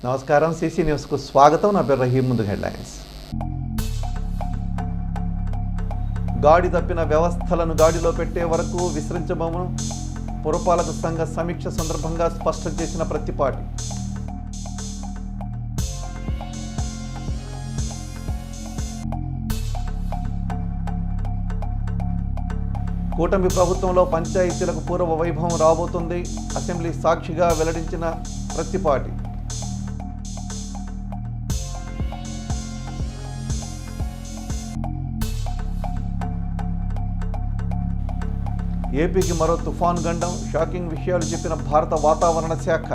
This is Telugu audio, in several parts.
నమస్కారం, సిసి న్యూస్కు స్వాగతం. నా పేరు రహీం. ముందు హెడ్లైన్స్. గాడి తప్పిన వ్యవస్థలను గాడిలో పెట్టే వరకు విశ్రమించబోము పురపాలక సంఘ సమీక్ష సందర్భంగా స్పష్టం చేసిన ప్రతిపాటి. కూటమి ప్రభుత్వంలో పంచాయతీలకు పూర్వ వైభవం రాబోతుంది. అసెంబ్లీ సాక్షిగా వెల్లడించిన ప్రతిపాటి. ఏపీకి మరో తుఫాన్ గండం, షాకింగ్ విషయాలు చెప్పిన భారత వాతావరణ శాఖ.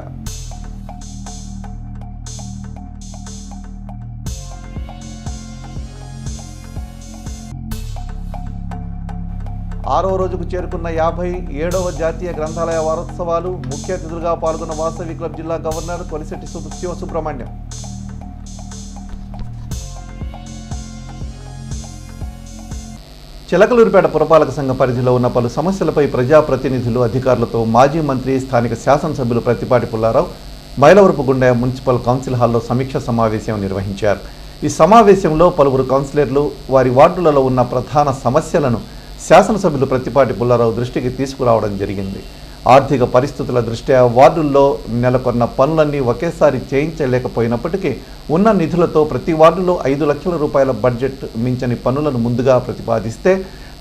ఆరో రోజుకు చేరుకున్న 57వ జాతీయ గ్రంథాలయ వారోత్సవాలు. ముఖ్య అతిథులుగా పాల్గొన్న వాసవి క్లబ్ జిల్లా గవర్నర్ కొలిశెట్టి శివసుబ్రహ్మణ్యం. చిలకలూరిపేట పురపాలక సంఘ పరిధిలో ఉన్న పలు సమస్యలపై ప్రజాప్రతినిధులు, అధికారులతో మాజీ మంత్రి, స్థానిక శాసనసభ్యులు ప్రత్తిపాటి పుల్లారావు మైలవరపుగుండ మున్సిపల్ కౌన్సిల్ హాల్లో సమీక్ష సమావేశం నిర్వహించారు. ఈ సమావేశంలో పలువురు కౌన్సిలర్లు వారి వార్డులలో ఉన్న ప్రధాన సమస్యలను శాసనసభ్యులు ప్రత్తిపాటి పుల్లారావు దృష్టికి తీసుకురావడం జరిగింది. ఆర్థిక పరిస్థితుల దృష్ట్యా వార్డుల్లో నెలకొన్న పనులన్నీ ఒకేసారి చేయించలేకపోయినప్పటికీ ఉన్న నిధులతో ప్రతి వార్డులో 5 లక్షల రూపాయల బడ్జెట్ మించని పనులను ముందుగా ప్రతిపాదిస్తే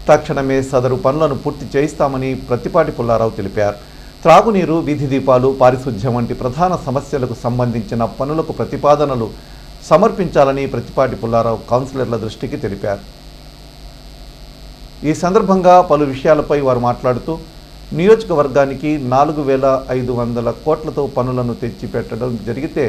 తక్షణమే సదరు పనులను పూర్తి చేయిస్తామని ప్రత్తిపాటి పుల్లారావు తెలిపారు. త్రాగునీరు, వీధి దీపాలు, పారిశుధ్యం వంటి ప్రధాన సమస్యలకు సంబంధించిన పనులకు ప్రతిపాదనలు సమర్పించాలని ప్రత్తిపాటి పుల్లారావు కౌన్సిలర్ల దృష్టికి తెలిపారు. ఈ సందర్భంగా పలు విషయాలపై వారు మాట్లాడుతూ నియోజకవర్గానికి 4,500 కోట్లతో పనులను తెచ్చిపెట్టడం జరిగితే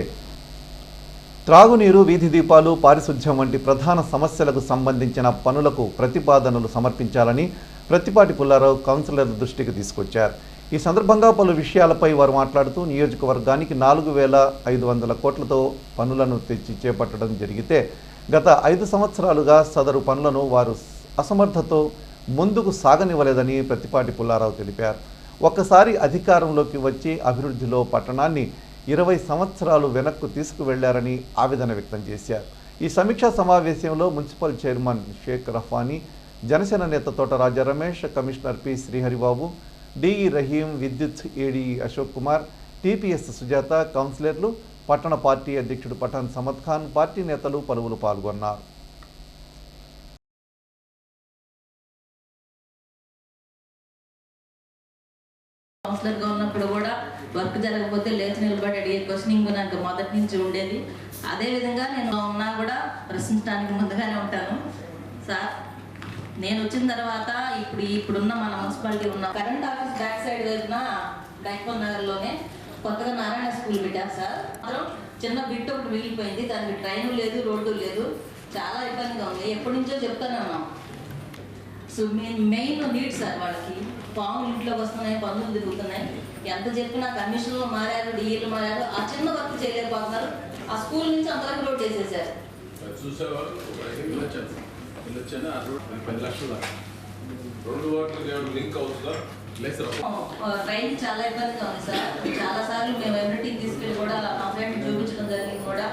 త్రాగునీరు, వీధి దీపాలు, పారిశుధ్యం వంటి ప్రధాన సమస్యలకు సంబంధించిన పనులకు ప్రతిపాదనలు సమర్పించాలని ప్రత్తిపాటి పుల్లారావు కౌన్సిలర్ల దృష్టికి తీసుకొచ్చారు. ఈ సందర్భంగా పలు విషయాలపై వారు మాట్లాడుతూ నియోజకవర్గానికి 4,500 కోట్లతో పనులను తెచ్చి చేపట్టడం జరిగితే గత 5 సంవత్సరాలుగా సదరు పనులను వారు అసమర్థతో ముందుకు సాగనివ్వలేదని ప్రత్తిపాటి పుల్లారావు తెలిపారు. ఒక్కసారి అధికారంలోకి వచ్చి అభివృద్ధిలో పట్టణాన్ని 20 సంవత్సరాలు వెనక్కు తీసుకువెళ్లారని ఆవేదన వ్యక్తం చేశారు. ఈ సమీక్షా సమావేశంలో మున్సిపల్ చైర్మన్ షేక్ రఫానీ, జనసేన నేత Thota Raja Ramesh, commissioner P Sriharibabu, DE Rahim, విద్యుత్ ఏడీ అశోక్ కుమార్, టీపీఎస్ సుజాత, కౌన్సిలర్లు, పట్టణ పార్టీ అధ్యక్షుడు పఠాన్ సమద్ ఖాన్, పార్టీ నేతలు పలువురు పాల్గొన్నారు. కౌన్సిలర్గా ఉన్నప్పుడు కూడా వర్క్ జరగకపోతే లేచి నిలబడి అడిగే క్వశ్చనింగ్ నాకు మొదటి నుంచి ఉండేది. అదేవిధంగా నేను ఉన్నా కూడా ప్రశ్నించడానికి ముందుగానే ఉంటాను. సార్, నేను వచ్చిన తర్వాత ఇప్పుడున్న మన మున్సిపాలిటీ ఉన్న కరెంట్ ఆఫీస్ బ్యాక్ సైడ్ వైపున డైకోన్ నగర్లోనే కొత్తగా నారాయణ స్కూల్ పెట్టారు సార్. మాత్రం చిన్న బిట్ ఒకటి మిగిలిపోయింది. దానికి ట్రైను లేదు, రోడ్డు లేదు, చాలా ఇబ్బందిగా ఉంది. ఎప్పటి నుంచో చెప్తానే ఉన్నాం. సో మెయిన్ నీడ్ సార్, వాళ్ళకి పాములు ఇంట్లోకి వస్తున్నాయి, పనులు తిరుగుతున్నాయి. ఎంత చెప్పినా కమిషన్లు మారారు, డిఈలు మారారు, ఆ చిన్న వర్క్ చేయలేకపోతున్నారు. ఆ స్కూల్ నుంచి అంతవరకు రోడ్ చేసేసారు. ట్రైన్ చాలా ఇబ్బందిగా ఉంది సార్. చాలా సార్లు మేము ఎవ్రీథింగ్ తీసుకెళ్ళి కూడా కంప్లైంట్ చూపించడం జరిగింది కూడా.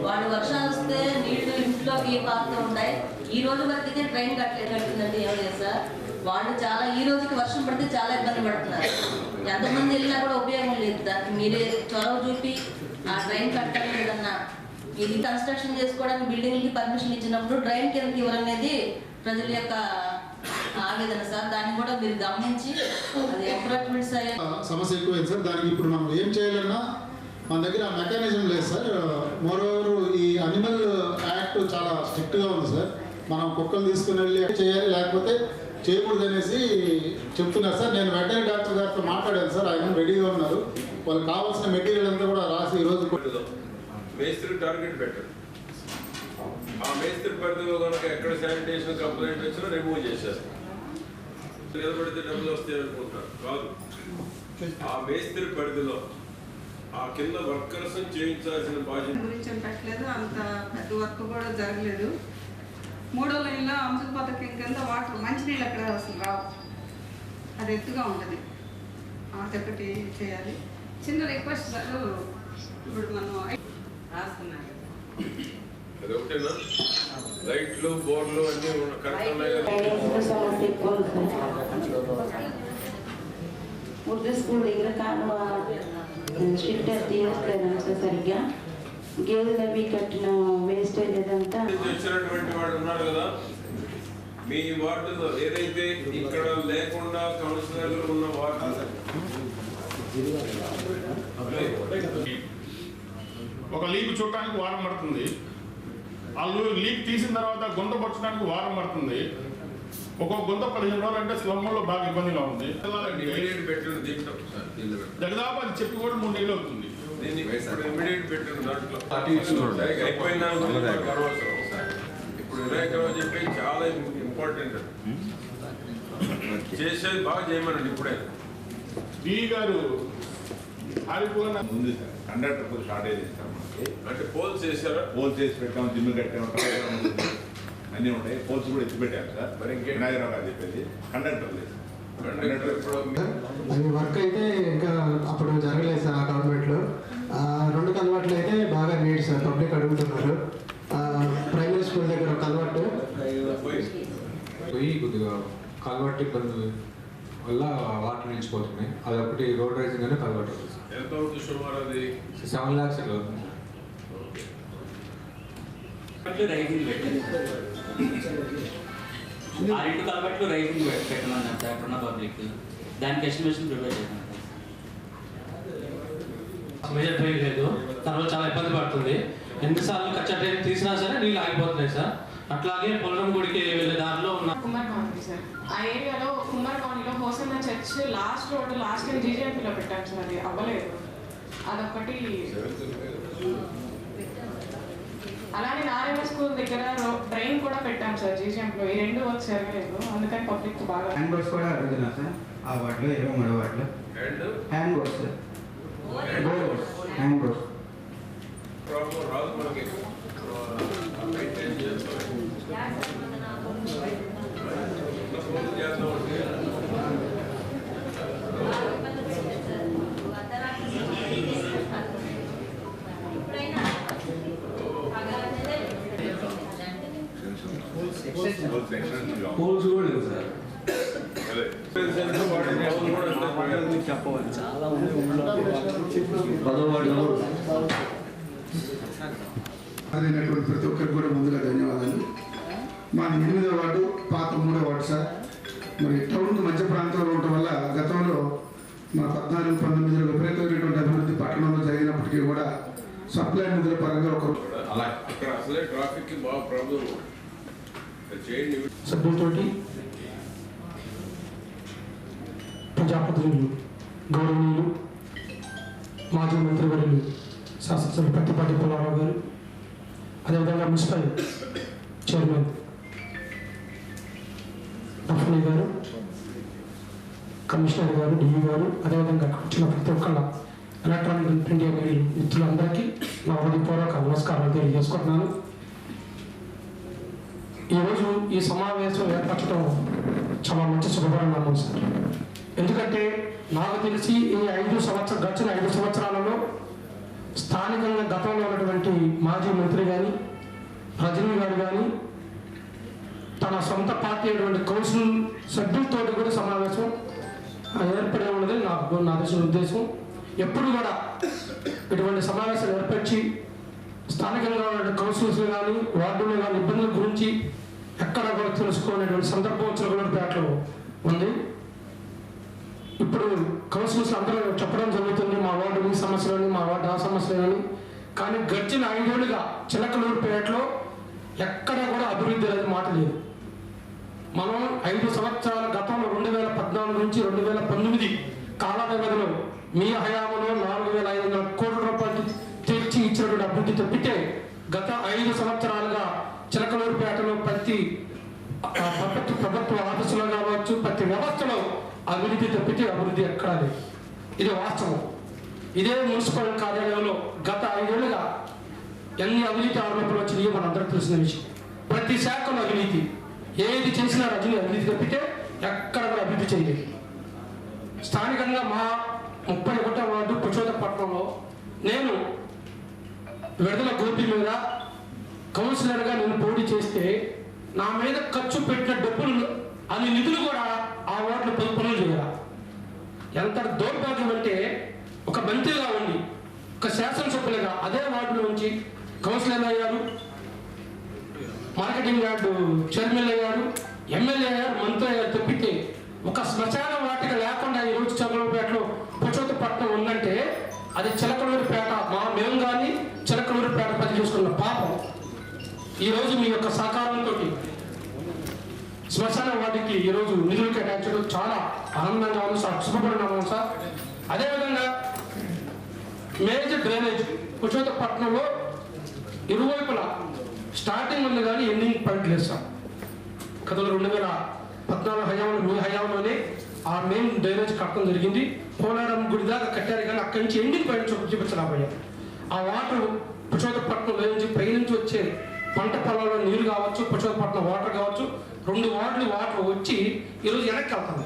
వాళ్ళు వర్షాలు వస్తే నీళ్లు ఇంట్లోకి పారుతూ ఉంటాయి. ఈ రోజు వరకు అయితే ట్రైన్ కట్టలేదండి ఎవరు సార్. వాళ్ళు చాలా ఈ రోజుకి వర్షం పడితే చాలా ఇబ్బంది పడుతున్నారు. ఎంతమంది వెళ్ళినా కూడా ఉపయోగం లేదు. దానికి మీరే చొరవ చూపి ఆ ట్రైన్ కట్టాలి లేదన్నా. ఇది కన్స్ట్రక్షన్ చేసుకోవడానికి బిల్డింగ్కి పర్మిషన్ ఇచ్చినప్పుడు ట్రైన్ కిందకి ఇవ్వాలనేది ప్రజల యొక్క ఆవేదన సార్. దాన్ని కూడా మీరు గమనించి అది అప్రోచ్మెంట్స్ సమస్య ఎక్కువైంది సార్. దానికి ఇప్పుడు మనం ఏం చేయాలన్నా మన దగ్గర మెకానిజం లేదు సార్. మరోవరు ఈ అనిమల్ యాక్ట్ చాలా స్ట్రిక్ట్గా ఉంది సార్. మనం కుక్కలు తీసుకుని వెళ్ళి చేయాలి, లేకపోతే చేయకూడదు అనేసి చెప్తున్నారు సార్. నేను వెటరీ డాక్టర్ గారితో మాట్లాడాను సార్. ఆయన రెడీగా ఉన్నారు. వాళ్ళకి కావాల్సిన మెటీరియల్ అంతా కూడా రాసి ఈరోజు మేస్త్రి టార్గెట్ పెట్టారు. ఆ మేస్త్రి పరిధిలో కనుక ఎక్కడ శానిటేషన్ కంప్లైంట్ వచ్చినా రిమూవ్ చేసేస్తారు. నిలబడితే డబ్బులు వస్తాయి అనుకుంటారు, కాదు. ఆ మేస్త్రి పరిధిలో ఆ కింద వర్కర్స్ చేయించాల్సిన బాధ్యత గురించి పెట్టలేదు. అంత పెద్ద వర్క్ కూడా జరగలేదు. 3వ లైన్లో అంశ పథకం కింద వాటర్ మంచినీళ్ళు అక్కడ అసలు రావు. అది ఎత్తుగా ఉంటుంది. అదొకటి చేయాలి. చిన్న రిక్వెస్ట్ సార్, ఇప్పుడు మనం రాసుకున్నాను. అది ఒకటేనా? లైట్లు బోర్డులు అన్నీ కరెక్ట్ ఉన్నాయి కదా? ఉర్దూ స్కూల్ దగ్గర కాలువ స్ట్రిక్ట్ తీయట్లేదు సరిగ్గా. గేదెలు అవి కట్టిన వేస్టేజ్ ఇదంతా వచ్చినటువంటి వాడు ఉన్నారు కదా, మీ వార్డులో ఏదైతే ఇక్కడ లేకుండా కౌన్సిలర్లు ఉన్న వార్డు ఒక లీక్ చూడటానికి వారం పడుతుంది. ఆ లీక్ తీసిన తర్వాత గుంత పట్టడానికి వారం పడుతుంది. ఒక్కొక్క గుంత 15 రోజులు అంటే స్లమ్లో బాగా ఇబ్బందిగా ఉంది. జగదాబ్ అది చెప్పి కూడా 3 నెలలు అవుతుంది. ఇప్పుడు వినాయకరావు చెప్పి చాలా ఇంపార్టెంట్, చేసేది బాగా చేయమనండి. ఇప్పుడే డి గారు ఆరిపోయిన ముందు సార్ కండక్టర్ కొద్దిగా షార్టేజ్ ఇస్తాం మనకి. అంటే పోల్స్ చేశారా? పోల్స్ చేసి పెట్టాము, దిమ్ము కట్టాము, అన్నీ ఉంటాయి. పోల్స్ కూడా ఎత్తి పెట్టాము సార్. మరి వినాయకరావు గారు చెప్పేది కండక్టర్ లేదు. అది వర్క్ అయితే ఇంకా అప్పుడు జరగలేదు సార్ ఆ గవర్నమెంట్లో. 2 కన్వర్ట్లు అయితే బాగా నీడ్ సార్, పబ్లిక్ అడుగుతున్నారు. ప్రైమరీ స్కూల్ దగ్గర ఒక కన్వర్ట్ పోయి కొద్దిగా కన్వర్ట్ ఇబ్బంది వల్ల వాటర్ నిలిచిపోతున్నాయి. అదొకటి రోడ్ రైజింగ్ అనే కన్వర్ట్ అవుతుంది. ఎంత అవుతుంది సుమారు? అది 7 lakhs అట్లా అవుతుంది. రైజింగ్ పెట్టారు ఆ 2 కలబట్లు రైజింగ్ పెట్టమన్నారు సార్ అక్కడున్న పబ్లిక్. దానికి ఎస్టిమేషన్ ప్రిపేర్ చేశాను. మేజర్ ట్రైన్ లేదు, తర్వాత చాలా ఇబ్బంది పడుతుంది. ఎన్నిసార్లు కచ్చా ట్రైన్ తీసినా సరే నీళ్ళు ఆగిపోతున్నాయి సార్. అట్లాగే పొలం గుడికి వెళ్ళే దారిలో ఉన్న కుమ్మర్ కాలనీ సార్. ఆ ఏరియాలో కుమ్మర్ కాలనీలో Hosanna church last road last time జీజీఎంపీలో పెట్టాం సార్. అది అవ్వలేదు. అదొకటి. అలానే నారాయణ స్కూల్ దగ్గర డ్రైన్ కూడా పెట్టాం సార్ జీజీఎంపీలో. ఈ 2 వర్క్స్ జరగలేదు, అందుకని పబ్లిక్ బాగా. హ్యాండ్ బోర్డ్స్ కూడా అడుగుతున్నా సార్. ఆ వాటిలో 23 వాటిలో hand boards sir. Hand boards problem రాదు మనకి. మెయింటైన్ చేస్తాం. పోల్స్ కూడా లేవు సార్. చెప్పవాలి చాలా ఉంది. అదైనటువంటి ప్రతి ఒక్కరికి కూడా ముందుగా ధన్యవాదాలు. మా 8వ వార్డు పాత 3వ వార్డు సార్. మరి టౌన్కి మధ్య ప్రాంతంలో ఉండటం వల్ల గతంలో మా 14-19లో విపరీతమైనటువంటి అభివృద్ధి పట్టణంలో జరిగినప్పటికీ కూడా సప్లై నిధుల పరంగా అలా ఇక్కడ అసలే ట్రాఫిక్ బాగా ప్రాబ్లం చేయండి. సభ్యులతోటి ప్రజాప్రతినిధులు, గౌరవనీయులు, మాజీ మంత్రివర్యులు శాసనసభ్యులు ప్రత్తిపాటి పుల్లారావు గారు, అదేవిధంగా మున్సిపల్ చైర్మన్ రఫనీ గారు, కమిషనర్ గారు, డిఈ గారు, అదేవిధంగా వచ్చిన ప్రతి ఒక్కళ్ళ ఎలక్ట్రానిక్ ప్రింట్ మిత్రులందరికీ నా హృదయపూర్వక నమస్కారాలు తెలియజేసుకుంటున్నాను. ఈరోజు ఈ సమావేశం ఏర్పరచడం చాలా మంచి శుభపరిణామం సార్. ఎందుకంటే నాకు తెలిసి ఈ గడిచిన 5 సంవత్సరాలలో స్థానికంగా గతంలో ఉన్నటువంటి మాజీ మంత్రి కానీ, రజనీ గారు కానీ, తన సొంత పార్టీ అయినటువంటి కౌన్సిల్ సభ్యులతో కూడా సమావేశం ఏర్పడే ఉన్నది నా ఉద్దేశం. ఎప్పుడు కూడా ఇటువంటి సమావేశాలు ఏర్పరిచి స్థానికంగా ఉన్న కౌన్సిల్స్ కానీ, వార్డులో కానీ ఇబ్బందుల గురించి ఎక్కడ కూడా తెలుసుకునేటువంటి సందర్భం చిలకలూరుపేటలో ఉంది. ఇప్పుడు కౌన్సిలర్స్ అందరూ చెప్పడం జరుగుతుంది, మా వార్డు ఈ సమస్యలని, మా వార్డు ఆ సమస్యలని. కానీ గడిచిన 5 ఏళ్ళుగా చిలకలూరుపేటలో ఎక్కడ కూడా అభివృద్ధి అనేది మాట లేదు. మనం 5 సంవత్సరాల గతంలో 2014 నుంచి 2019 కాల వ్యవధిలో మీ హయాంలో 4,500 కోట్ల రూపాయలు తెచ్చి ఇచ్చినటువంటి అభివృద్ధి తప్పితే గత 5 సంవత్సరాలుగా చిలకలూరుపేటలో ప్రతి ప్రభుత్వ ఆఫీసులో కావచ్చు, ప్రతి వ్యవస్థలో అభివృద్ధి తప్పితే అభివృద్ధి ఎక్కడా లేదు. ఇది వాస్తవం. ఇదే మున్సిపల్ కార్యాలయంలో గత 5 ఏళ్ళుగా ఎన్ని అవినీతి ఆరోపణలు వచ్చినాయో మనందరూ తెలిసిన విషయం. ప్రతి శాఖలో అవినీతి, ఏది చేసినా రజనీ అవినీతి తప్పితే ఎక్కడ కూడా అభివృద్ధి చేయలేదు. స్థానికంగా మా 31వ వార్డు పురుషోత్తపట్నంలో నేను విడుదల గోపి మీద కౌన్సిలర్గా నేను పోటీ చేస్తే నా మీద ఖర్చు పెట్టిన డబ్బులు అన్ని నిధులు కూడా ఆ వార్డులో పనులు చేయాలి. ఎంత దౌర్భాగ్యం అంటే ఒక మంత్రిగా ఉండి ఒక శాసనసభ్యులుగా అదే వార్డులో ఉంచి కౌన్సిలర్ అయ్యారు, మార్కెటింగ్ యార్డు చైర్మన్ అయ్యారు, ఎమ్మెల్యే అయ్యారు, మంత్రి అయ్యారు తప్పితే ఒక శ్మశాన వాటిక లేకుండా ఈరోజు చంద్రబాబుపేటలో పురుషోత్తపట్నం ఉందంటే అది చిలకలూరుపేట మేము కానీ చిలకలూరుపేట ప్రతి చూసుకున్న పాపం. ఈరోజు మీ యొక్క సహకారంతో శ్మశాన వాటికి ఈరోజు నిధులు కేటాయించడం చాలా ఆనందంగా ఉంది సార్, శుభపరిణామం సార్. అదేవిధంగా మేజర్ డ్రైనేజ్ పురుషోత్తపట్నంలో ఇరువైపులా స్టార్టింగ్ ఉంది కానీ ఎండింగ్ పాయింట్ లేదు సార్. గతంలో 2014 హయాంలో మీ హయాంలోనే ఆ మెయిన్ డ్రైనేజ్ కట్టడం జరిగింది. పోలారం గుడి దాకా కట్టారు కానీ అక్కడి నుంచి ఎండింగ్ పాయింట్ చూపించలేకపోయాం. ఆ వాటర్ పురుషోత్తపట్నంలో నుంచి పైనుంచి వచ్చే పంట పొలాల్లో నీరు కావచ్చు, పురుషోత్తపట్నం వాటర్ కావచ్చు, 2 వార్డులు వాటర్ వచ్చి ఈరోజు వెనక్కి వెళ్తాము.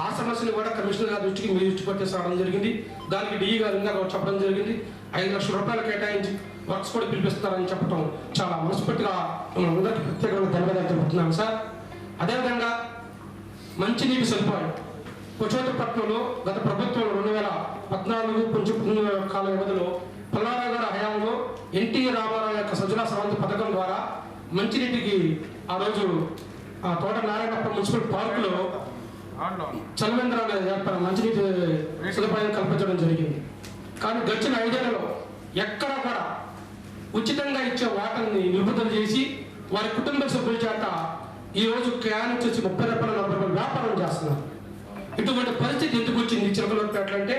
ఆ సమస్యను కూడా కమిషనర్ గారి దృష్టికి మీ దృష్టి పట్టేసి రావడం జరిగింది. దానికి డిఈ గారు ఇంకా చెప్పడం జరిగింది. 5 లక్షల రూపాయలు కేటాయించి వర్క్స్ కూడా పిలిపిస్తారని చెప్పడం చాలా మనస్ఫూర్తిగా అందరికీ ప్రత్యేకమైన ధన్యవాదాలు తెలుపుతున్నాను సార్. అదేవిధంగా మంచినీటి సదుపాయం పురుషోత్తపట్నంలో గత ప్రభుత్వం 2014 కొంచెం కాల వ్యవధిలో పుల్లారావు గారి హయాంలో ఎన్టీ రామారావు యొక్క సజ్జల స్రవంతి పథకం ద్వారా మంచినీటికి ఆ రోజు ఆ తోట నారాయణప్ప మున్సిపల్ పార్కులో చలవేంద్రాలు మంచినీటి సదుపాయం కల్పించడం జరిగింది. కానీ గడిచిన 5 ఏళ్లలో ఎక్కడ కూడా ఉచితంగా ఇచ్చే వాటర్ని నిలుపుదల చేసి వారి కుటుంబ సభ్యుల చేత ఈరోజు క్యాన్ వచ్చేసి 30 రూపాయలు 40 రూపాయలు వ్యాపారం చేస్తున్నారు. ఇటువంటి పరిస్థితి ఎందుకు వచ్చింది చిలకలూరుపేట అంటే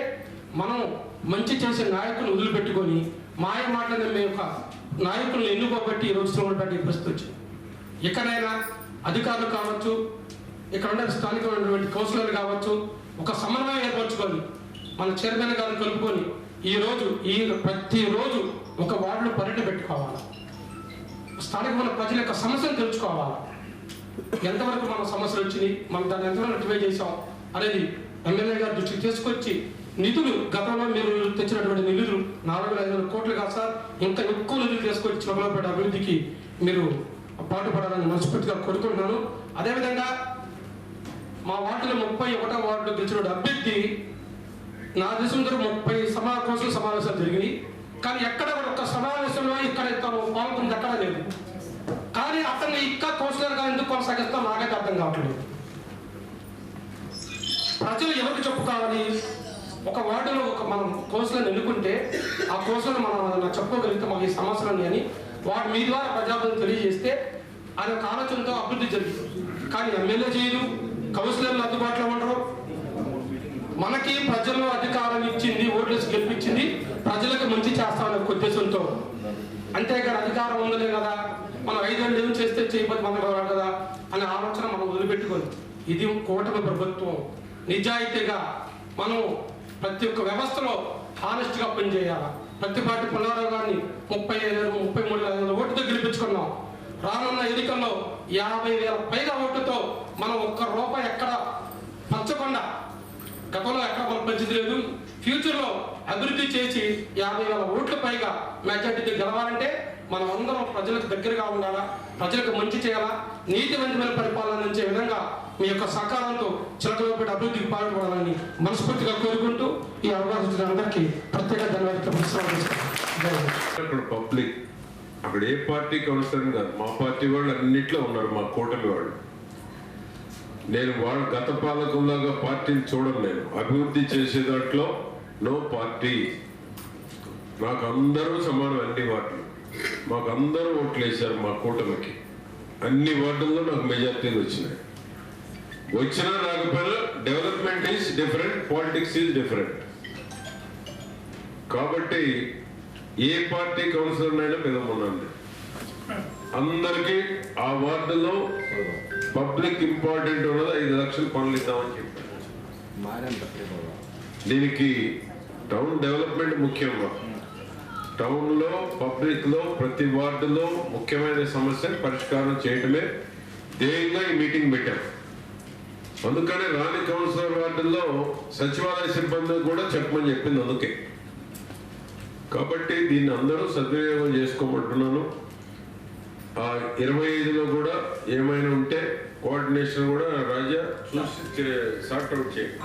మనం మంచి చేసే నాయకులను వదిలిపెట్టుకొని మాయ మాటలు నమ్మే యొక్క నాయకులను ఎన్నుకోబట్టి ఈరోజు చిలకలూరుపేట ఈ పరిస్థితి వచ్చింది. ఎక్కడైనా అధికారులు కావచ్చు, ఇక్కడ ఉన్న స్థానికమైనటువంటి కౌన్సిలర్లు కావచ్చు, ఒక సమన్వయం ఏర్పరచుకొని మన చైర్మన్ గారిని కలుపుకొని ప్రతిరోజు ఒక వార్డులో పర్యటన పెట్టుకోవాలి. స్థానికమైన ప్రజల యొక్క సమస్యను తెలుసుకోవాలి. ఎంతవరకు మన సమస్యలు వచ్చినాయి, మనం దాన్ని ఎంతవరకు రివైవ్ చేసాం అనేది ఎమ్మెల్యే గారి దృష్టికి తీసుకొచ్చి నిధులు గతంలో మీరు తెచ్చినటువంటి నిధులు 4,500 కోట్లు కాదు సార్, ఇంకా ఎక్కువ నిధులు తీసుకొచ్చి చిలకలూరుపేట అభివృద్ధికి మీరు పాటుపడాలని మనస్ఫూర్తిగా కోరుకుంటున్నాను. అదేవిధంగా మా వార్డులో 31వ వార్డులో గెలిచిన అభ్యర్థి నా దేశం దగ్గర 30 కౌన్సిల్ సమావేశాలు జరిగినాయి. కానీ ఎక్కడ కూడా ఒక్క సమావేశంలో ఇక్కడ తను పాల్గొంది ఎక్కడా లేదు. కానీ అతన్ని ఇంకా కౌన్సిలర్గా ఎందుకు కొనసాగిస్తాం నాకైతే అర్థం కావట్లేదు. ప్రజలు ఎవరికి చెప్పుకోవాలి? ఒక వార్డులో మనం కౌన్సిలర్ని ఎన్నుకుంటే ఆ కౌన్సిలర్ మనం చెప్పుకోగలిగితే మాకు ఈ సమస్యలని అని వాడు మీ ద్వారా ప్రజాప్రతినిధులు తెలియజేస్తే ఆయన ఒక ఆలోచనతో అభివృద్ధి జరిగింది. కానీ ఎమ్మెల్యే చేయదు, కౌన్సిలర్లు అందుబాటులో ఉండరు. మనకి ప్రజలు అధికారం ఇచ్చింది, ఓట్లేసి గెలిపించింది ప్రజలకు మంచి చేస్తామనే ఉద్దేశంతో, అంతేగాని అధికారం ఉందలే కదా మనం 5 ఏళ్ళు ఏం చేస్తే చేయబోతు మనం కదా అనే ఆలోచన మనం వదిలిపెట్టుకొని ఇది కూటమి ప్రభుత్వం నిజాయితీగా మనం ప్రతి ఒక్క వ్యవస్థలో హానెస్ట్గా పనిచేయాలి. ప్రతి పార్టీ పుల్లారావు గారిని 33,000 ఓటుతో గెలిపించుకున్నాం. రానున్న ఎన్నికల్లో 50,000 పైగా ఓటుతో మనం ₹1 ఎక్కడ పంచకుండా గతంలో ఎక్కడ మనం పంచింది లేదు. ఫ్యూచర్లో అభివృద్ధి చేసి 50,000 ఓట్ల పైగా మెజార్టీతో గెలవాలంటే మనం అందరం ప్రజలకు దగ్గరగా ఉండాలా, ప్రజలకు మంచి చేయాలా, నీతివంతమైన పరిపాలన అందించే విధంగా మీ యొక్క సహకారంతో చిలకలూరుపేట అభివృద్ధికి పాల్పడాలని మనస్ఫూర్తిగా కోరుకుంటూ ఈ అవకాశం ఇచ్చిన అందరికీ ప్రత్యేక ధన్యవాదాలు. పబ్లిక్ అక్కడ ఏ పార్టీ కౌన్సిలర్ కాదు, మా పార్టీ వాళ్ళు అన్నిట్లో ఉన్నారు, మా కూటమి వాళ్ళు. నేను వాళ్ళ గత పాలకుల్లాగా పార్టీని చూడను. నేను అభివృద్ధి చేసే దాంట్లో నో పార్టీ. నాకు అందరూ సమానం. అన్ని వార్డులు మాకు అందరూ ఓట్లు వేశారు. మా కూటమికి అన్ని వార్డుల్లో నాకు మెజార్టీలు వచ్చినాయి. వచ్చినా రాకపోయినా development is different, politics is different. కాబట్టి ఏ పార్టీ కౌన్సిలర్ అయినా పిలవమన్నాను. అందరికీ ఆ వార్డులో పబ్లిక్ ఇంపార్టెంట్ ఉన్నది 5 లక్షల పనులు ఇద్దామని చెప్పాను. దీనికి టౌన్ డెవలప్మెంట్ ముఖ్యంగా టౌన్లో పబ్లిక్లో ప్రతి వార్డులో ముఖ్యమైన సమస్యను పరిష్కారం చేయడమే ధ్యేయంగా ఈ మీటింగ్ పెట్టాం. అందుకనే రాని కౌన్సిలర్ వార్డుల్లో సచివాలయ సిబ్బంది కూడా చెప్పమని చెప్పింది. అందుకే కాబట్టి దీన్ని అందరూ సద్వినియోగం చేసుకోమంటున్నాను. ఆ 25లో కూడా ఏమైనా ఉంటే కోఆర్డినేషన్ కూడా రాజా చూసి సార్ట్అవుట్ చేయండి.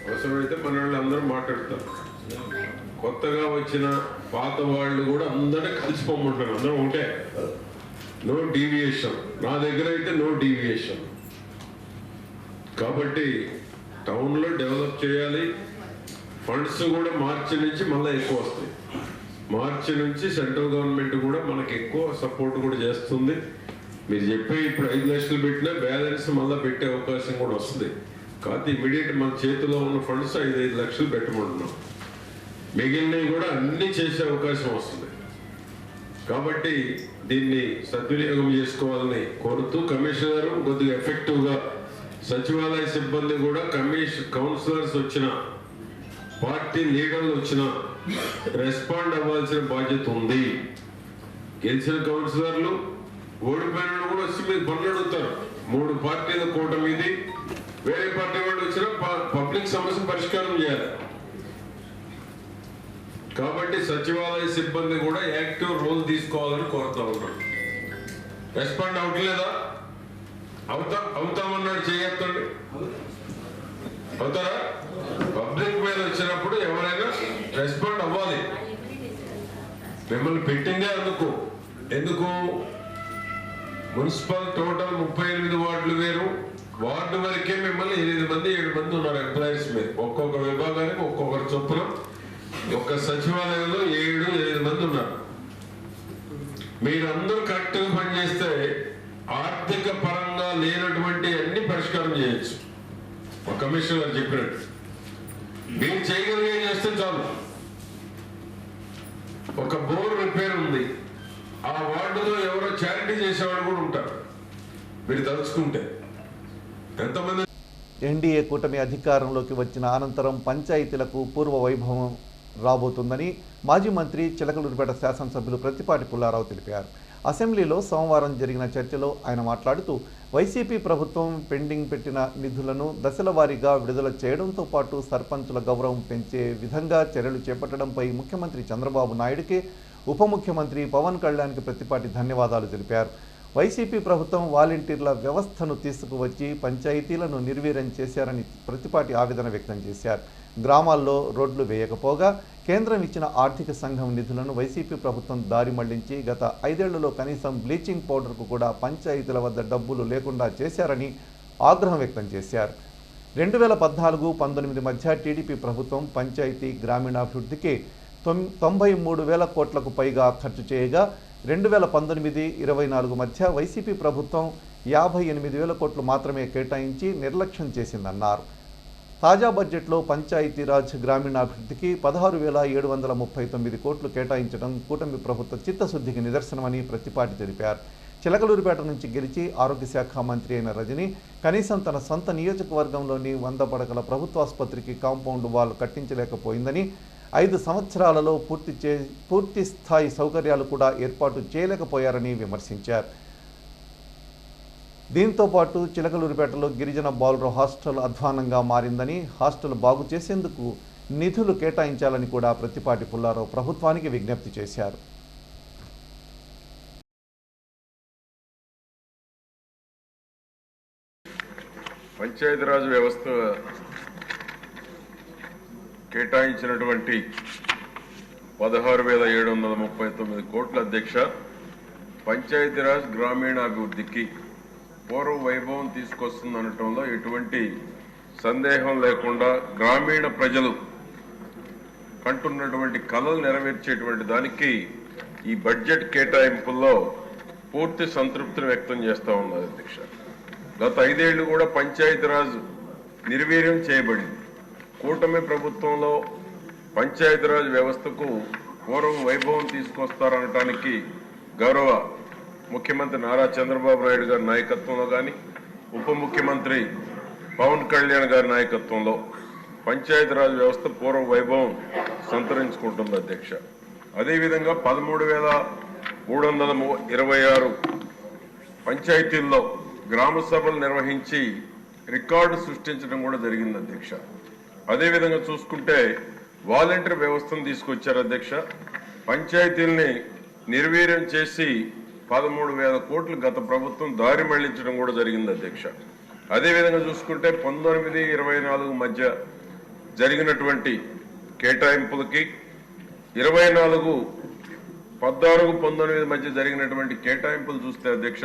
అవసరమైతే మన వాళ్ళు అందరూ మాట్లాడతారు. కొత్తగా వచ్చిన పాత వాళ్ళు కూడా అందరూ కలిసిపోమంటున్నారు. అందరూ ఉంటే నో డీవియేషన్. నా దగ్గర అయితే నో డీవియేషన్. కాబట్టి టౌన్లో డెవలప్ చేయాలి. ఫండ్స్ కూడా మార్చి నుంచి మళ్ళీ ఎక్కువ వస్తాయి. మార్చి నుంచి సెంట్రల్ గవర్నమెంట్ కూడా మనకి ఎక్కువ సపోర్ట్ కూడా చేస్తుంది. మీరు చెప్పే ఇప్పుడు 5 లక్షలు పెట్టినా బ్యాలెన్స్ మళ్ళీ పెట్టే అవకాశం కూడా వస్తుంది. కాకపోతే ఇమీడియట్ మన చేతిలో ఉన్న ఫండ్స్ 5 లక్షలు పెట్టమంటున్నాం. మిగిలినవి కూడా అన్నీ చేసే అవకాశం వస్తుంది. కాబట్టి దీన్ని సద్వినియోగం చేసుకోవాలని కోరుతూ కమిషనర్ కొద్దిగా ఎఫెక్టివ్గా సచివాలయ సిబ్బంది కూడా కౌన్సిలర్స్ వచ్చిన పార్టీ లీడర్లు వచ్చిన రెస్పాండ్ అవ్వాల్సిన బాధ్యత ఉంది. గెలిచిన కౌన్సిలర్లు ఓడిపోయిన కూడా వచ్చి మీరు పనులు అడుగుతారు. 3 పార్టీల కూటమిది. వేరే పార్టీ వాళ్ళు వచ్చిన పబ్లిక్ సమస్య పరిష్కారం చేయాలి. కాబట్టి సచివాలయ సిబ్బంది కూడా యాక్టివ్ రోల్ తీసుకోవాలని కోరుతా ఉన్నాం. రెస్పాండ్ అవట్లేదా? అవుతామన్నాడు చేయొద్దండి. అవుతారా? పబ్లిక్ మీద వచ్చినప్పుడు ఎవరైనా రెస్పాండ్ అవ్వాలి. మిమ్మల్ని పెట్టిందే ఎందుకు మున్సిపల్ టోటల్ 38 వార్డులు వేరు. వార్డు వరకే మిమ్మల్ని 8 మంది 7 మంది ఉన్నారు ఎంప్లాయీస్ మీద. ఒక్కొక్క విభాగానికి ఒక్కొక్కరు చొప్పున ఒక్క సచివాలయంలో 7-8 మంది ఉన్నారు. మీరందరూ కరెక్ట్గా పనిచేస్తే ఆర్థిక పరంగా లేనటువంటి అన్ని పరిష్కారం చేయొచ్చు. ఒక కమిషనర్ చెప్పినట్టు మీరు చేయగలిగే చేస్తే చాలు. ఒక బోర్ రిపేర్ ఉంది, ఆ వార్డులో ఎవరో చారిటీ చేసేవాళ్ళు కూడా ఉంటారు. మీరు తలుచుకుంటే ఎంతమంది. ఎన్డీఏ కూటమి అధికారంలోకి వచ్చిన అనంతరం పంచాయతీలకు పూర్వ వైభవం రాబోతుందని మాజీ మంత్రి చిలకలూరిపేట శాసనసభ్యులు ప్రత్తిపాటి పుల్లారావు తెలిపారు. అసెంబ్లీలో సోమవారం జరిగిన చర్చలో ఆయన మాట్లాడుతూ వైసీపీ ప్రభుత్వం పెండింగ్ పెట్టిన నిధులను దశల వారీగా విడుదల చేయడంతో పాటు సర్పంచుల గౌరవం పెంచే విధంగా చర్యలు చేపట్టడంపై ముఖ్యమంత్రి చంద్రబాబు నాయుడుకి ఉప ముఖ్యమంత్రి పవన్ కళ్యాణ్కి ప్రత్తిపాటి ధన్యవాదాలు తెలిపారు. వైసీపీ ప్రభుత్వం వాలంటీర్ల వ్యవస్థను తీసుకువచ్చి పంచాయతీలను నిర్వీర్యం చేశారని ప్రత్తిపాటి ఆవేదన వ్యక్తం చేశారు. గ్రామాల్లో రోడ్లు వేయకపోగా కేంద్రం ఇచ్చిన ఆర్థిక సంఘం నిధులను వైసీపీ ప్రభుత్వం దారి మళ్లించి గత 5 ఏళ్లలో కనీసం బ్లీచింగ్ పౌడర్కు కూడా పంచాయతీల వద్ద డబ్బులు లేకుండా చేశారని ఆగ్రహం వ్యక్తం చేశారు. 2014-19 మధ్య టీడీపీ ప్రభుత్వం పంచాయతీ గ్రామీణాభివృద్ధికి 93,000 కోట్లకు పైగా ఖర్చు చేయగా 2019-24 మధ్య వైసీపీ ప్రభుత్వం 58,000 కోట్లు మాత్రమే కేటాయించి నిర్లక్ష్యం చేసిందన్నారు. తాజా బడ్జెట్లో పంచాయతీరాజ్ గ్రామీణాభివృద్ధికి 16,739 కోట్లు కేటాయించడం కూటమి ప్రభుత్వ చిత్తశుద్ధికి నిదర్శనమని ప్రత్తిపాటి తెలిపారు. చిలకలూరిపేట నుంచి గెలిచి ఆరోగ్య శాఖ మంత్రి అయిన రజని కనీసం తన సొంత నియోజకవర్గంలోని 100 పడకల ప్రభుత్వాసుపత్రికి కాంపౌండ్ వాల్ కట్టించలేకపోయిందని, 5 సంవత్సరాలలో పూర్తి స్థాయి సౌకర్యాలు కూడా ఏర్పాటు చేయలేకపోయారని విమర్శించారు. దీంతో పాటు చిలకలూరిపేటలో గిరిజన బాలుర హాస్టల్ అధ్వానంగా మారిందని, హాస్టల్ బాగు చేసేందుకు నిధులు కేటాయించాలని కూడా ప్రత్తిపాటి పుల్లారావు ప్రభుత్వానికి విజ్ఞప్తి చేశారు. పంచాయతీరాజ్ వ్యవస్థ కేటాయించినటువంటి 16,739 కోట్ల అధ్యక్ష పంచాయతీరాజ్ గ్రామీణాభివృద్ధికి పూర్వ వైభవం తీసుకొస్తుందనటంలో ఎటువంటి సందేహం లేకుండా గ్రామీణ ప్రజలు కంటున్నటువంటి కళలు నెరవేర్చేటువంటి దానికి ఈ బడ్జెట్ కేటాయింపుల్లో పూర్తి సంతృప్తిని వ్యక్తం చేస్తూ ఉన్నారు అధ్యక్ష. గత 5 ఏళ్లు కూడా పంచాయతీరాజ్ నిర్వీర్యం చేయబడింది. కూటమి ప్రభుత్వంలో పంచాయతీరాజ్ వ్యవస్థకు పూర్వం వైభవం తీసుకొస్తారనటానికి గౌరవ ముఖ్యమంత్రి నారా చంద్రబాబు నాయుడు గారి నాయకత్వంలో కానీ ఉప ముఖ్యమంత్రి పవన్ కళ్యాణ్ గారి నాయకత్వంలో పంచాయతీరాజ్ వ్యవస్థ పూర్వ వైభవం సంతరించుకుంటుంది అధ్యక్ష. అదేవిధంగా 13,326 పంచాయతీల్లో గ్రామ సభలు నిర్వహించి రికార్డు సృష్టించడం కూడా జరిగింది అధ్యక్ష. అదేవిధంగా చూసుకుంటే వాలంటీర్ వ్యవస్థను తీసుకొచ్చారు అధ్యక్ష. పంచాయతీల్ని నిర్వీర్యం చేసి 13,000 కోట్లు గత ప్రభుత్వం దారి మళ్లించడం కూడా జరిగింది అధ్యక్ష. అదేవిధంగా చూసుకుంటే 19-24 మధ్య జరిగినటువంటి కేటాయింపులకి 16-19 మధ్య జరిగినటువంటి కేటాయింపులు చూస్తే అధ్యక్ష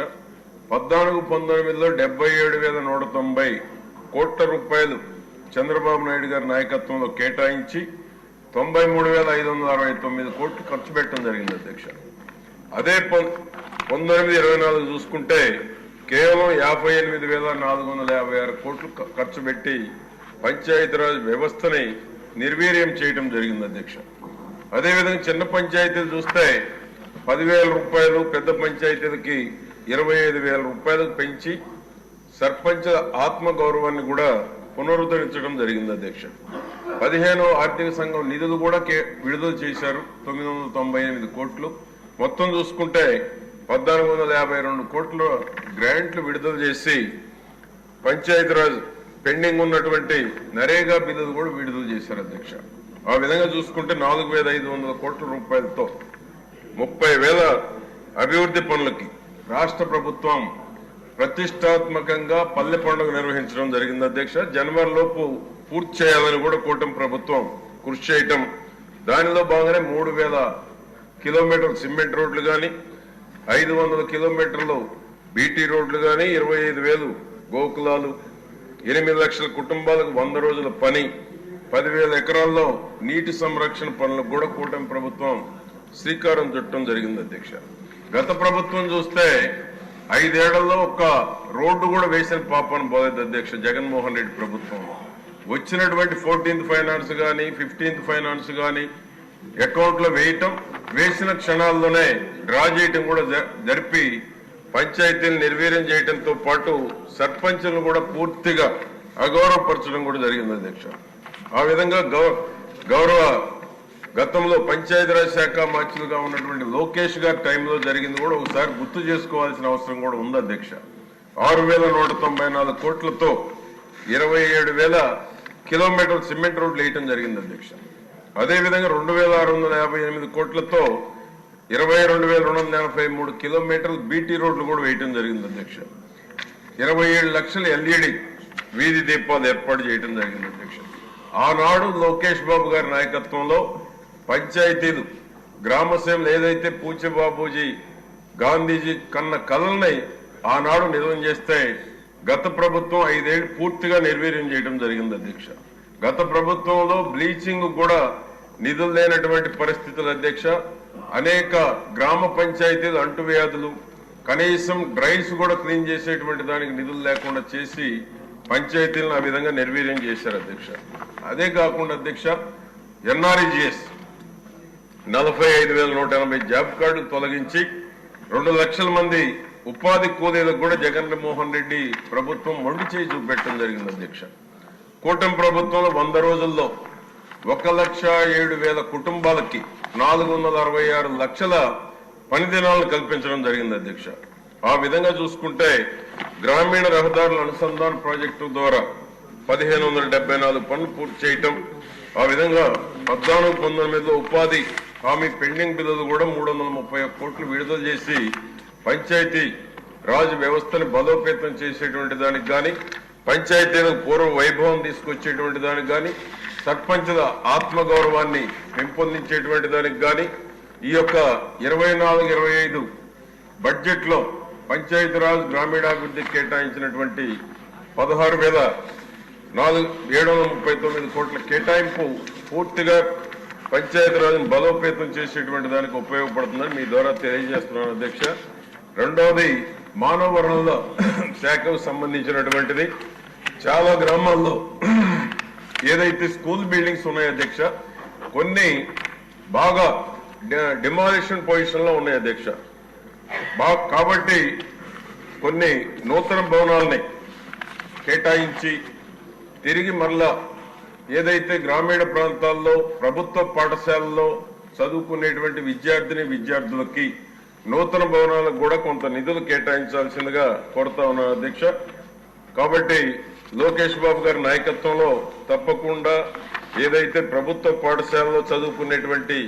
14-19లో 77,190 కోట్ల రూపాయలు చంద్రబాబు నాయుడు గారి నాయకత్వంలో కేటాయించి 93,569 కోట్లు ఖర్చు పెట్టడం జరిగింది అధ్యక్ష. అదే 19-24 చూసుకుంటే కేవలం 58,456 కోట్లు ఖర్చు పెట్టి పంచాయతీరాజ్ వ్యవస్థని నిర్వీర్యం చేయడం జరిగింది అధ్యక్ష. అదేవిధంగా చిన్న పంచాయతీలు చూస్తే 10,000 రూపాయలు, పెద్ద పంచాయతీలకి 25,000 రూపాయలకు పెంచి సర్పంచ్ ఆత్మ గౌరవాన్ని కూడా పునరుద్ధరించడం జరిగింది అధ్యక్ష. 15వ ఆర్థిక సంఘం నిధులు కూడా విడుదల చేశారు 998 కోట్లు. మొత్తం చూసుకుంటే 1,452 కోట్ల గ్రాంట్లు విడుదల చేసి పంచాయతీరాజ్ పెండింగ్ ఉన్నటువంటి నరేగా బిల్లులు కూడా విడుదల చేశారు అధ్యక్ష. ఆ విధంగా చూసుకుంటే 4,500 కోట్ల రూపాయలతో 30,000 అభివృద్ధి పనులకి రాష్ట్ర ప్రభుత్వం ప్రతిష్టాత్మకంగా పల్లె పండుగ నిర్వహించడం జరిగింది అధ్యక్ష. జనవరిలోపు పూర్తి చేయాలని కూడా కూటమి ప్రభుత్వం కృషి చేయటం, దానిలో భాగంగానే 3,000 కిలోమీటర్ల సిమెంట్ రోడ్లు కానీ 500 కిలోమీటర్లు బీటీ రోడ్లు కానీ 25,000 గోకులాలు, 8 లక్షల కుటుంబాలకు 100 రోజుల పని, 10,000 ఎకరాల్లో నీటి సంరక్షణ పనులకు కూడా కూటమి ప్రభుత్వం శ్రీకారం చుట్టడం జరిగింది అధ్యక్ష. గత ప్రభుత్వం చూస్తే 5 ఏళ్లలో ఒక్క రోడ్డు కూడా వేసిన పాపాన్ని పోలేదు అధ్యక్ష. జగన్మోహన్ రెడ్డి ప్రభుత్వం వచ్చినటువంటి 14th ఫైనాన్స్ కానీ 15th ఫైనాన్స్ కానీ అకౌంట్ లో వేసిన క్షణాల్లోనే డ్రా చేయటం కూడా జరిపి పంచాయతీలు నిర్వీర్యం చేయడంతో పాటు సర్పంచులను కూడా పూర్తిగా అగౌరవపరచడం కూడా జరిగింది అధ్యక్ష. ఆ విధంగా గౌరవ గతంలో పంచాయతీరాజ్ శాఖ మంత్రులుగా ఉన్నటువంటి లోకేష్ గారి టైంలో జరిగింది కూడా ఒకసారి గుర్తు చేసుకోవాల్సిన అవసరం కూడా ఉంది అధ్యక్ష. 6,194 కోట్లతో 27,000 కిలోమీటర్ల సిమెంట్ రోడ్లు వేయటం జరిగింది అధ్యక్ష. అదేవిధంగా 2,658 కోట్లతో 22,283 కిలోమీటర్లు బీటీ రోడ్లు కూడా వేయటం జరిగింది అధ్యక్ష. 27 లక్షల LED వీధి దీపాలు ఏర్పాటు చేయడం జరిగింది అధ్యక్ష. ఆనాడు లోకేష్ బాబు గారి నాయకత్వంలో పంచాయతీలు గ్రామసేవలు ఏదైతే పూజ్యబాబూజీ గాంధీజీ కన్న కళల్ని ఆనాడు నిజం చేస్తే గత ప్రభుత్వం 5 ఏళ్లు పూర్తిగా నిర్వీర్యం చేయడం జరిగింది అధ్యక్ష. గత ప్రభుత్వంలో బ్లీచింగ్ కూడా నిధులు లేనటువంటి పరిస్థితులు అధ్యక్ష. అనేక గ్రామ పంచాయతీలు అంటువ్యాధులు, కనీసం డ్రైన్స్ కూడా క్లీన్ చేసేటువంటి దానికి నిధులు లేకుండా చేసి పంచాయతీలను ఆ విధంగా నిర్వీర్యం చేశారు అధ్యక్ష. అదే కాకుండా అధ్యక్ష ఎన్ఆర్ఈజీఎస్ 45,180 జాబ్ కార్డులు తొలగించి 2 లక్షల మంది ఉపాధి కూలీలకు కూడా జగన్మోహన్ రెడ్డి ప్రభుత్వం మొండి చేయి చూపెట్టడం జరిగింది అధ్యక్ష. కూటమి ప్రభుత్వంలో 100 రోజుల్లో 1,07,000 కుటుంబాలకి 466 లక్షల పని దినాలను కల్పించడం జరిగింది అధ్యక్ష. ఆ విధంగా చూసుకుంటే గ్రామీణ రహదారుల అనుసంధాన ప్రాజెక్టు ద్వారా 1,574 పనులు పూర్తి చేయటం, ఆ విధంగా 14-19లో ఉపాధి హామీ పెండింగ్ బిల్లులు కూడా 331 కోట్లు విడుదల చేసి పంచాయతీ రాజ్ వ్యవస్థను బలోపేతం చేసేటువంటి దానికి కానీ, పంచాయతీలకు పూర్వ వైభవం తీసుకొచ్చేటువంటి దానికి కానీ, సర్పంచుల ఆత్మగౌరవాన్ని పెంపొందించేటువంటి దానికి కానీ ఈ యొక్క 24-25 బడ్జెట్ లో పంచాయతీరాజ్ గ్రామీణాభివృద్ధి కేటాయించినటువంటి 16,739 కోట్ల కేటాయింపు పూర్తిగా పంచాయతీరాజ్ను బలోపేతం చేసేటువంటి దానికి ఉపయోగపడుతుందని మీ ద్వారా తెలియజేస్తున్నాను అధ్యక్ష. రెండవది మానవ వనరుల శాఖకు సంబంధించినటువంటిది. చాలా గ్రామాల్లో ఏదైతే స్కూల్ బిల్డింగ్స్ ఉన్నాయో అధ్యక్ష, కొన్ని బాగా డిమాలిషన్ పొజిషన్ లో ఉన్నాయి అధ్యక్ష. కాబట్టి కొన్ని నూతన భవనాలని కేటాయించి తిరిగి మరలా ఏదైతే గ్రామీణ ప్రాంతాల్లో ప్రభుత్వ పాఠశాలల్లో చదువుకునేటువంటి విద్యార్థులకి నూతన భవనాలకు కూడా కొంత నిధులు కేటాయించాల్సిందిగా కోరుతా ఉన్నాను అధ్యక్ష. కాబట్టి లోకేష్ బాబు గారి నాయకత్వంలో తప్పకుండా ఏదైతే ప్రభుత్వ పాఠశాలలో చదువుకునేటువంటి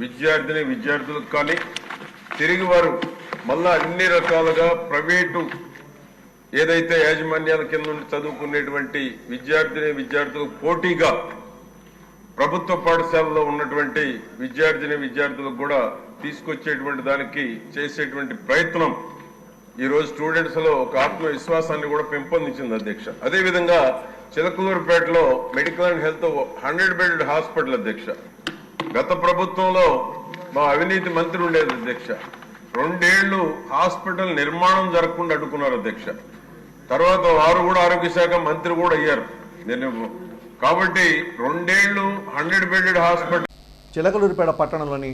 విద్యార్థులకు కానీ తిరిగి వారు మళ్ళా అన్ని రకాలుగా ప్రైవేటు ఏదైతే యాజమాన్యాల కింద నుండి చదువుకునేటువంటి విద్యార్థులకు పోటీగా ప్రభుత్వ పాఠశాలలో ఉన్నటువంటి విద్యార్థులకు కూడా తీసుకొచ్చేటువంటి దానికి చేసేటువంటి ప్రయత్నం ఈరోజు స్టూడెంట్స్ లో ఒక ఆత్మవిశ్వాసాన్ని కూడా పెంపొందించింది అధ్యక్ష. అదేవిధంగా చిలకలూరుపేటలో medical and health 100 bed hospital అధ్యక్ష. గత ప్రభుత్వంలో మా అవినీతి మంత్రి ఉండేది అధ్యక్ష. 2 ఏళ్లు హాస్పిటల్ నిర్మాణం జరగకుండా అడ్డుకున్నారు అధ్యక్ష. తర్వాత వారు కూడా ఆరోగ్య శాఖ మంత్రి కూడా అయ్యారు. కాబట్టి 2 ఏళ్లు 100 బెడ్ హాస్పిటల్. చిలకలూరుపేట పట్టణంలోని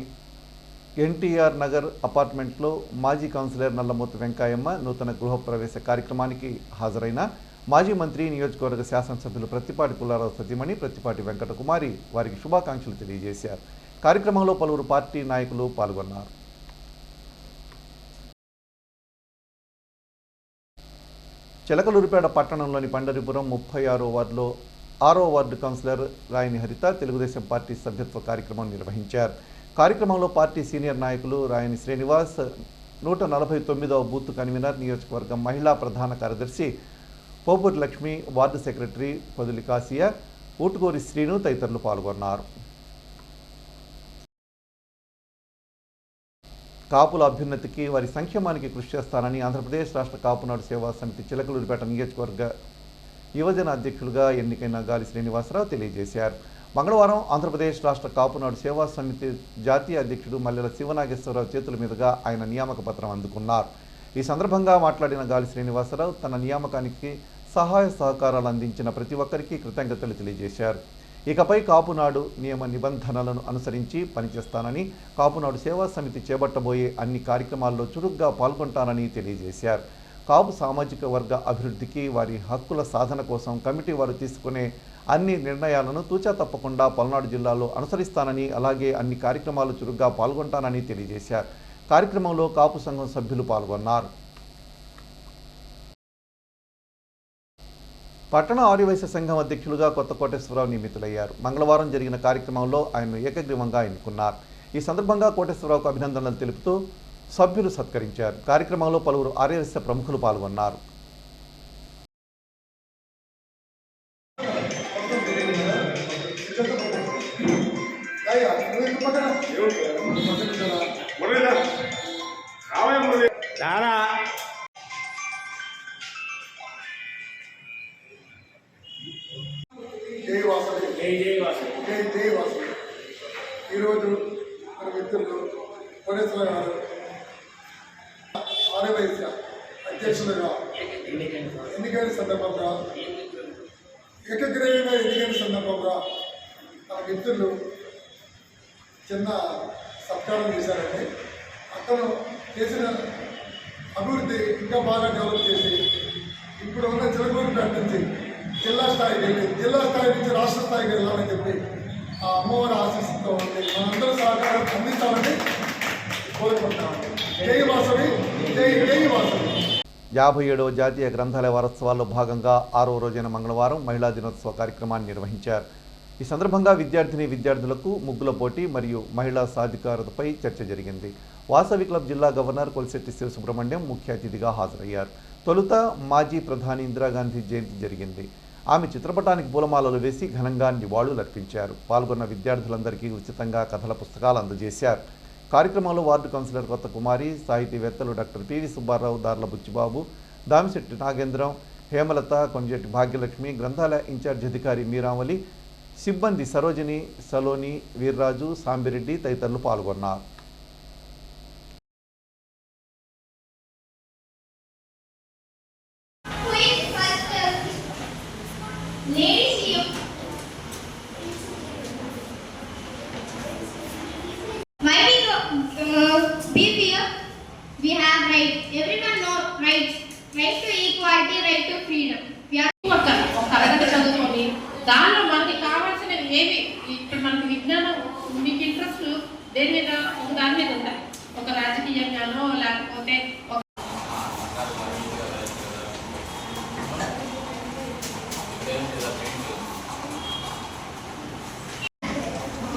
ఎన్టీఆర్ నగర్ అపార్ట్మెంట్లో మాజీ కౌన్సిలర్ నల్లమూర్తి వెంకాయమ్మ నూతన గృహప్రవేశ కార్యక్రమానికి హాజరైన మాజీ మంత్రి నియోజకవర్గ శాసనసభ్యులు ప్రత్తిపాటి పుల్లారావు సతీమణి ప్రత్తిపాటి వెంకటకుమారి వారికి శుభాకాంక్షలు తెలియజేశారు. కార్యక్రమంలో పలువురు పార్టీ నాయకులు పాల్గొన్నారు. చిలకలూరుపేట పట్టణంలోని పండరిపురం 36వ వార్డులో 6వ వార్డు కౌన్సిలర్ రాయని హరిత తెలుగుదేశం పార్టీ సభ్యత్వ కార్యక్రమం నిర్వహించారు. కార్యక్రమంలో పార్టీ సీనియర్ నాయకులు రాయని శ్రీనివాస్, 149వ బూత్ కన్వీనర్, నియోజకవర్గం మహిళా ప్రధాన కార్యదర్శి Popuri Lakshmi, ward secretary Podili cassia, Utukuri Srinu తదితరులు పాల్గొన్నారు. కాపుల అభ్యున్నతికి వారి సంక్షేమానికి కృషి చేస్తానని ఆంధ్రప్రదేశ్ రాష్ట్ర కాపునాడు సేవా సమితి చిలకలూరుపేట నియోజకవర్గ యువజన అధ్యక్షులుగా ఎన్నికైన గాలి శ్రీనివాసరావు తెలియజేశారు. మంగళవారం ఆంధ్రప్రదేశ్ రాష్ట్ర కాపునాడు సేవా సమితి జాతీయ అధ్యక్షుడు మల్లెల శివనాగేశ్వరరావు చేతుల మీదుగా ఆయన నియామక పత్రం అందుకున్నారు. ఈ సందర్భంగా మాట్లాడిన గాలి శ్రీనివాసరావు తన నియామకానికి సహాయ సహకారాలు అందించిన ప్రతి ఒక్కరికి కృతజ్ఞతలు తెలియజేశారు. ఇకపై కాపునాడు నియమ నిబంధనలను అనుసరించి పనిచేస్తానని, కాపునాడు సేవా సమితి చేపట్టబోయే అన్ని కార్యక్రమాల్లో చురుగ్గా పాల్గొంటానని తెలియజేశారు. కాపు సామాజిక వర్గ అభివృద్ధికి, వారి హక్కుల సాధన కోసం కమిటీ వారు తీసుకునే అన్ని నిర్ణయాలను తూచా తప్పకుండా పల్నాడు జిల్లాలో అనుసరిస్తానని, అలాగే అన్ని కార్యక్రమాలు చురుగ్గా పాల్గొంటానని తెలియజేశారు. కార్యక్రమంలో కాపు సంఘం సభ్యులు పాల్గొన్నారు. పట్టణ ఆర్యవైశ్య సంఘం అధ్యక్షులుగా కొత్త కోటేశ్వరరావు నియమితులయ్యారు. మంగళవారం జరిగిన కార్యక్రమంలో ఆయన్ను ఏకగ్రీవంగా ఎన్నుకున్నారు. ఈ సందర్భంగా కోటేశ్వరరావుకు అభినందనలు తెలుపుతూ సభ్యులు సత్కరించారు. కార్యక్రమంలో పలువురు ఆర్యవైశ్య ప్రముఖులు పాల్గొన్నారు. ఈరోజు మన మిత్రులు కోటేశ్వర గారు ఆర్యవైశ్య అధ్యక్షులుగా ఎన్నికైన సందర్భంగా, ఏకగ్రీవంగా ఎన్నికైన సందర్భంగా మన మిత్రులు చిన్న సత్కారం చేశారండి. అతను చేసిన అభివృద్ధి ఇంకా బాగా డెవలప్ చేసి ఇప్పుడు ఉన్న చిలకలూరుపేట నుంచి జిల్లా స్థాయికి వెళ్ళి, జిల్లా స్థాయి నుంచి రాష్ట్ర స్థాయికి వెళ్ళాలని చెప్పి ఆ అమ్మవారి ఆశీస్సుతో ఉంది మనందరూ సహకారం అందించాలని కోరుకుంటున్నాము. జై వాసవి, జై జై వాసవి. 57వ జాతీయ గ్రంథాలయ వారోత్సవాల్లో భాగంగా 6వ రోజైన మంగళవారం మహిళా దినోత్సవ కార్యక్రమాన్ని నిర్వహించారు. ఈ సందర్భంగా విద్యార్థులకు ముగ్గుల పోటీ మరియు మహిళా సాధికారతపై చర్చ జరిగింది. వాసవి క్లబ్ జిల్లా గవర్నర్ కొలిశెట్టి శివసుబ్రహ్మణ్యం ముఖ్య అతిథిగా హాజరయ్యారు. తొలుత మాజీ ప్రధాని ఇందిరాగాంధీ జయంతి జరిగింది. ఆమె చిత్రపటానికి పూలమాలలు వేసి ఘనంగా నివాళులర్పించారు. పాల్గొన్న విద్యార్థులందరికీ ఉచితంగా కథల పుస్తకాలు అందజేశారు. కార్యక్రమంలో వార్డు కౌన్సిలర్ కొత్త కుమారి, సాహితీవేత్తలు డాక్టర్ పివి సుబ్బారావు, దార్ల బుచ్చిబాబు, దామిశెట్టి నాగేంద్రం, హేమలత, కొంజెట్టి భాగ్యలక్ష్మి, గ్రంథాలయ ఇన్ఛార్జ్ అధికారి మీరావలి, సిబ్బంది సరోజిని, సలోని, వీర్రాజు, సాంబిరెడ్డి తదితరులు పాల్గొన్నారు. We have rights. Everyone knows rights. Right to equality, right to freedom. We are ఒక అరగంట చదువుకొని దానిలో మనకి కావాల్సినవి ఏవి, ఇప్పుడు మనకి విజ్ఞానం, మీకు ఇంట్రెస్ట్ దేని మీద, దాని మీద ఉంటాయి. ఒక రాజకీయంగానో లేకపోతే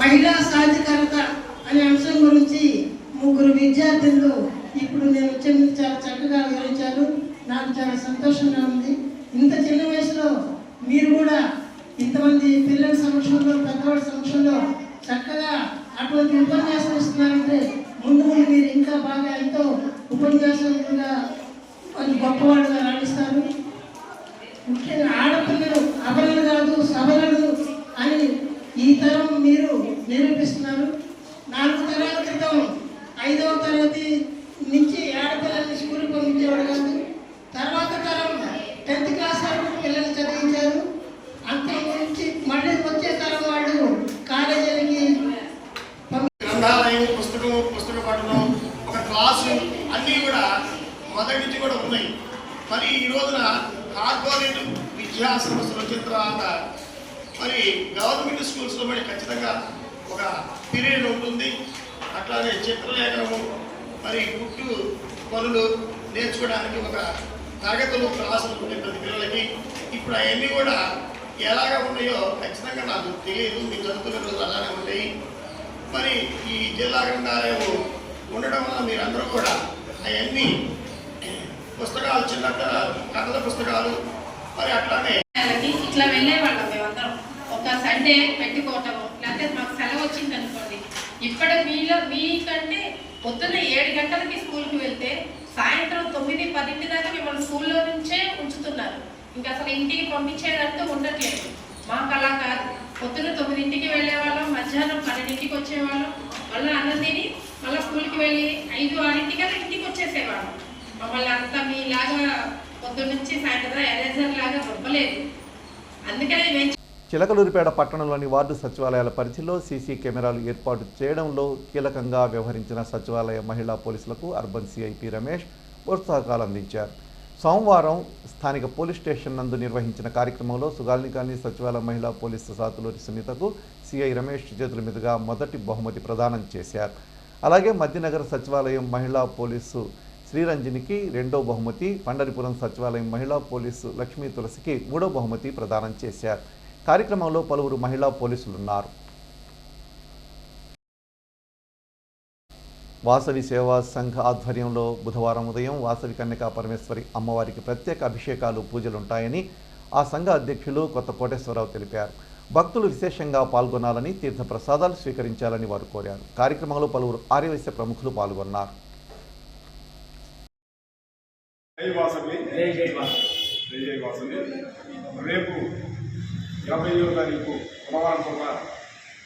మహిళా సాధికారత అనే అంశం గురించి 3 విద్యార్థులు ఇప్పుడు నేను వచ్చింది చాలా చక్కగా వివరించారు. నాకు చాలా సంతోషంగా ఉంది. ఇంత చిన్న వయసులో మీరు కూడా ఇంతమంది పిల్లల సమక్షంలో పెద్దవాళ్ళ సమక్షంలో చక్కగా అటువంటి ఉపన్యాసం ఇస్తున్నారంటే ముందు మీరు ఇంకా బాగా ఎంతో ఉపన్యాసంగా గొప్పవాళ్ళుగా రాణిస్తారు. ముఖ్యంగా ఆడపిల్లలు అబలలు కాదు సబలలు అని ఈ తరం మీరు నిరూపిస్తున్నారు. 4 తరాల క్రితం 5వ తరగతి నుంచి ఆడపిల్లల్ని స్కూల్కి పంపించేవాడు కాదు. తర్వాత తరం 10th క్లాస్ వరకు పిల్లలు చదివించారు. అంత నుంచి మళ్ళీ వచ్చే తరం వాళ్ళు కాలేజీలకి గ్రంథాలయం, పుస్తక పఠనం, ఒక క్లాసు అన్నీ కూడా మొదటి నుంచి కూడా ఉన్నాయి. మరి ఈ రోజున కార్పొరేట్ విద్యా సంస్థలు వచ్చిన తర్వాత మరి గవర్నమెంట్ స్కూల్స్లో మరి ఖచ్చితంగా ఒక పీరియడ్ ఉంటుంది. అట్లాగే చిత్రలేఖనము, మరి గుట్టు పనులు నేర్చుకోవడానికి ఒక తరగతులు క్లాసులు ఉంటాయి ప్రతి పిల్లలకి. ఇప్పుడు అవన్నీ కూడా ఎలాగా ఉన్నాయో ఖచ్చితంగా నాకు తెలియదు. మీరు చదువుకునే రోజులు అలానే ఉంటాయి. మరి ఈ జిల్లా గ్రంథాలయం ఉండడం వల్ల మీరందరూ కూడా అవన్నీ పుస్తకాలు, చిన్న కథల పుస్తకాలు, మరి అట్లానే ఇట్లా వెళ్ళేవాళ్ళం మేమందరం. ఒక సండే పెట్టుకోవటము, లేకపోతే మాకు సెలవు వచ్చింది అనుకోండి. ఇప్పుడు మీకంటే పొద్దున్న 7 గంటలకి స్కూల్కి వెళ్తే సాయంత్రం 9-10 దాకా మిమ్మల్ని స్కూల్లో నుంచే ఉంచుతున్నారు. ఇంకా అసలు ఇంటికి పంపించేదంటూ ఉండట్లేదు. మాకు అలా కాదు. పొద్దున్న 9ంటికి వెళ్ళేవాళ్ళం, మధ్యాహ్నం 12ంటికి వచ్చేవాళ్ళం, మళ్ళీ అన్నం తిని మళ్ళీ స్కూల్కి వెళ్ళి 5-6 ఇంటికి వచ్చేసేవాళ్ళం. మమ్మల్ని అంతా మీలాగా పొద్దున్న నుంచి సాయంత్రం ఎరేజర్ లాగా దొబ్బలేదు. అందుకని మేము చిలకలూరిపేట పట్టణంలోని వార్డు సచివాలయాల పరిధిలో సీసీ కెమెరాలు ఏర్పాటు చేయడంలో కీలకంగా వ్యవహరించిన సచివాలయ మహిళా పోలీసులకు అర్బన్ సిఐపి రమేష్ ప్రోత్సాహకాలు అందించారు. సోమవారం స్థానిక పోలీస్ స్టేషన్ నందు నిర్వహించిన కార్యక్రమంలో సుగాల్నికాని సచివాలయ మహిళా పోలీసు సాతులూరి సునీతకు సిఐ రమేష్ చేతుల మీదుగా మొదటి బహుమతి ప్రదానం చేశారు. అలాగే మధ్యనగర సచివాలయం మహిళా పోలీసు శ్రీరంజనికి 2వ బహుమతి, పండరిపురం సచివాలయం మహిళా పోలీసు లక్ష్మీ తులసికి 3వ బహుమతి ప్రదానం చేశారు. కార్యక్రమంలో పలువురు మహిళా పోలీసులున్నారు. వాసవి సేవా సంఘ ఆధ్వర్యంలో బుధవారం ఉదయం వాసవి కన్యకా పరమేశ్వరి అమ్మవారికి ప్రత్యేక అభిషేకాలు, పూజలుంటాయని ఆ సంఘ అధ్యక్షులు కొత్త కోటేశ్వరరావు తెలిపారు. భక్తులు విశేషంగా పాల్గొనాలని, తీర్థ ప్రసాదాలు స్వీకరించాలని వారు కోరారు. కార్యక్రమంలో పలువురు ఆర్యవైశ్య ప్రముఖులు పాల్గొన్నారు. రేపు 27వ తారీఖు బుధవారం పూట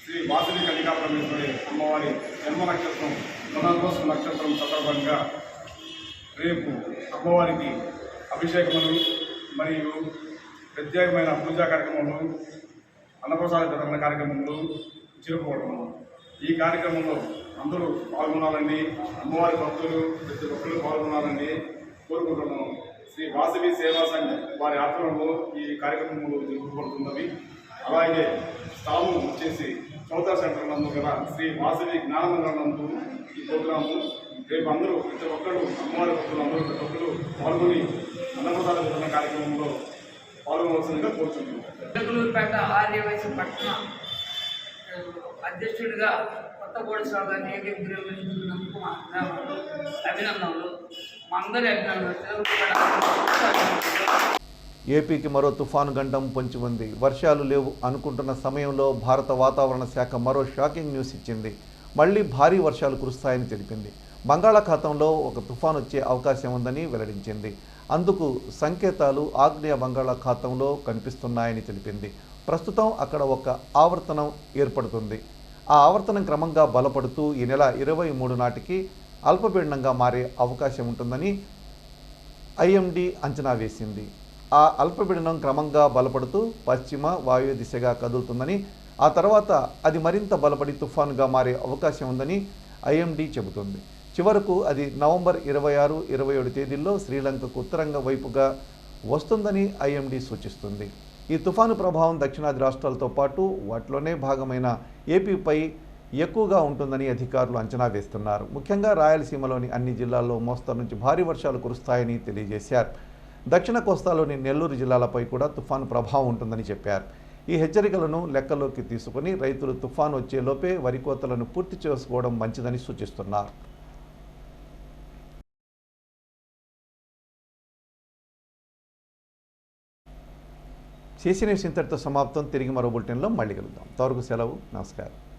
శ్రీ వాసవి కన్యకా పరమేశ్వరి అమ్మవారి జన్మ నక్షత్రం పునర్వసు నక్షత్రం సందర్భంగా రేపు అమ్మవారికి అభిషేకములు మరియు ప్రత్యేకమైన పూజా కార్యక్రమాలు, అన్నప్రసాద వితరణ కార్యక్రమాలు జరుపుకోవడము. ఈ కార్యక్రమంలో అందరూ పాల్గొనాలని, అమ్మవారి భక్తులు ప్రతి ఒక్కరు పాల్గొనాలని కోరుకుంటున్నాము. శ్రీ వాసవి సేవా సంఘ వారి ఆధ్వర్యంలో ఈ కార్యక్రమంలో జరుపుకోబడుతున్నవి. అలాగే స్థానం వచ్చేసి చౌతా సెంటర్ నందు గల శ్రీ వాసవి జ్ఞానమందిరం నందు ఈ ప్రోగ్రాము రేపు అందరూ ప్రతి ఒక్కరు అమ్మవారి భక్తులు అందరూ ప్రతి ఒక్కరు పాల్గొని అన్నప్రసాద వితరణ కార్యక్రమంలో పాల్గొనవలసిందిగా కోరుతున్నాము. చిలకలూరిపేట ఆర్యవైశ్య పట్టణ అధ్యక్షుడిగా కొత్త కోటేశ్వరరావు గారిని ఏకీకరించినందుకు మా అభినందనలు. మా అందరి అభినందనలు. ఏపీకి మరో తుఫాను గండం పొంచి ఉంది. వర్షాలు లేవు అనుకుంటున్న సమయంలో భారత వాతావరణ శాఖ మరో షాకింగ్ న్యూస్ ఇచ్చింది. మళ్లీ భారీ వర్షాలు కురుస్తాయని తెలిపింది. బంగాళాఖాతంలో ఒక తుఫాను వచ్చే అవకాశం ఉందని వెల్లడించింది. అందుకు సంకేతాలు ఆగ్నేయ బంగాళాఖాతంలో కనిపిస్తున్నాయని తెలిపింది. ప్రస్తుతం అక్కడ ఒక ఆవర్తనం ఏర్పడుతుంది. ఆ ఆవర్తనం క్రమంగా బలపడుతూ ఈ నెల 23 నాటికి అల్పపీడనంగా మారే అవకాశం ఉంటుందని ఐఎండీ అంచనా వేసింది. ఆ అల్పపీడనం క్రమంగా బలపడుతూ పశ్చిమ వాయు దిశగా కదులుతుందని, ఆ తర్వాత అది మరింత బలపడి తుఫానుగా మారే అవకాశం ఉందని ఐఎండీ చెబుతుంది. చివరకు అది నవంబర్ 26, 27 తేదీల్లో శ్రీలంకకు ఉత్తరంగా వైపుగా వస్తుందని ఐఎండీ సూచిస్తుంది. ఈ తుఫాను ప్రభావం దక్షిణాది రాష్ట్రాలతో పాటు వాటిలోనే భాగమైన ఏపీపై ఎక్కువగా ఉంటుందని అధికారులు అంచనా వేస్తున్నారు. ముఖ్యంగా రాయలసీమలోని అన్ని జిల్లాల్లో మోస్తరు నుంచి భారీ వర్షాలు కురుస్తాయని తెలియజేశారు. దక్షిణ కోస్తాలోని నెల్లూరు జిల్లాలపై కూడా తుఫాను ప్రభావం ఉంటుందని చెప్పారు. ఈ హెచ్చరికలను లెక్కలోకి తీసుకుని రైతులు తుఫాను వచ్చేలోపే వరి కోతలను పూర్తి చేసుకోవడం మంచిదని సూచిస్తున్నారు. CC న్యూస్ ఇంతటితో సమాప్తం. తిరిగి మరో బులెటిన్లో మళ్ళీ కలుద్దాం. అంతవరకు సెలవు. నమస్కారం.